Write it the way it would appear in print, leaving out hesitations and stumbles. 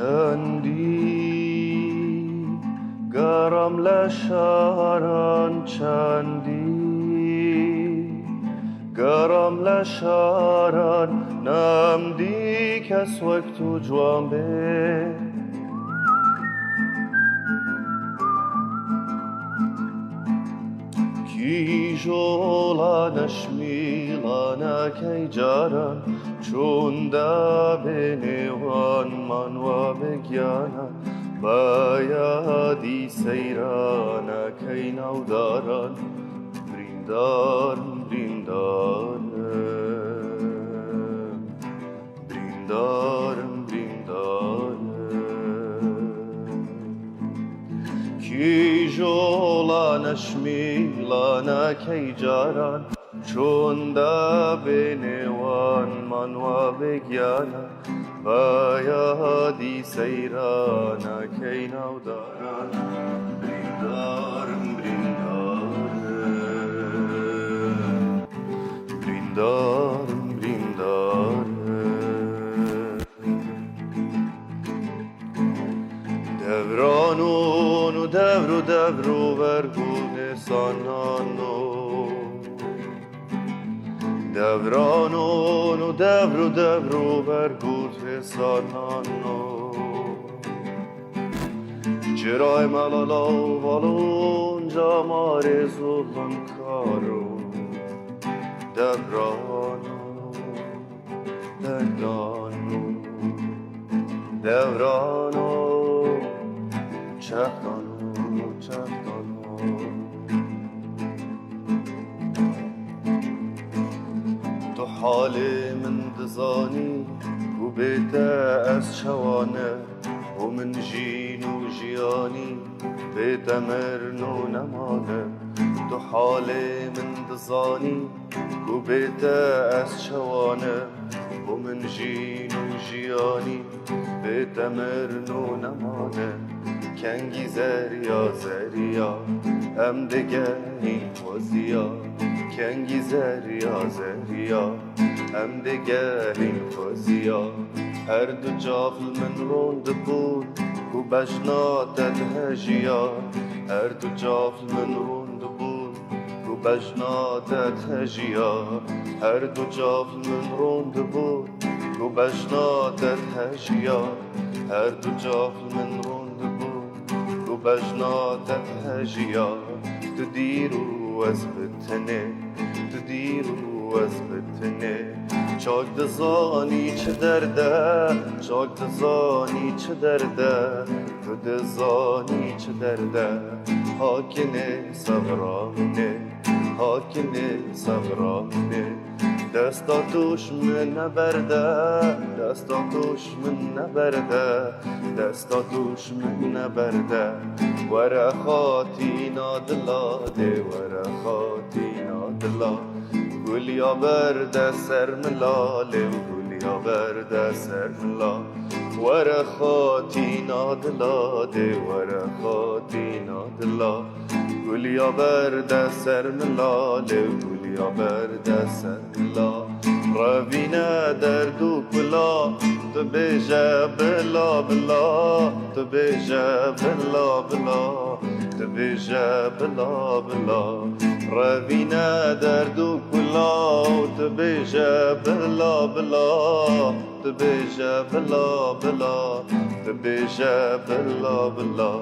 چندی گرم لشاران چندی گرم لشاران نمدی کس وقت جوان به کی جولانش میلانه کی جاران چون دا بنوان من و بگیانه بایادی سیرانه کی نوداران بریندارم بریندارم بریندارم بریندارم کی جولانش میلانه کی جاران چون دا بنوان من و بگیانه بایادی سیرانه کی نوداران بریندارم بریندارم بریندارم بریندارم دورانون و دور و برگون سانانو دورانون و دور و برگون سانانو جرای ملالا و بالون جامار زلن کارو دورانو دردانو دورانو چهدانو چهدانو تو حال من دزانی و بیته از شوانه و من جین و جیانی بیته مرن و نمانه تو حال من دزانی و بیته از شوانه و من جین و جیانی بیته مرن و نمانه کنگی زریا زریا ام دگه این خوزیا کنگی زریا زریا ام دگه این خوزیا هر دو جافل من روند بود و بجناتت هجیا هر دو جافل من روند بود و بجناتت هجیا هر دو جافل من روند بود و بجناتت هجیا هر دو جافل من روند و بجناتت هجیا تدیرو از بتنه تدیرو از بتنه چاک دزانی چه درده چاک دزانی چه درده تو دزانی چه درده حاکنه صبرانه حاکنه صبرانه دستا توش من نبرده دستا توش من نبرده دستا توش من نبرده ورا خاطی نادلاده ورا خاطی نادلا گلیا برده سر ملاله گلیا برده سر ملاله ورا خاطی نادلاده ورا خاطی نادلا گلیا برده سر ملاله گلیا برده سر ملاله روینه درد و کلا تو بیجه بلا بلا تو بیجه بلا بلا تو بیجه بلا بلا روینه درد و کلا تو بیجه بلا بلا تو بیجه بلا بلا تو بیجه بلا بلا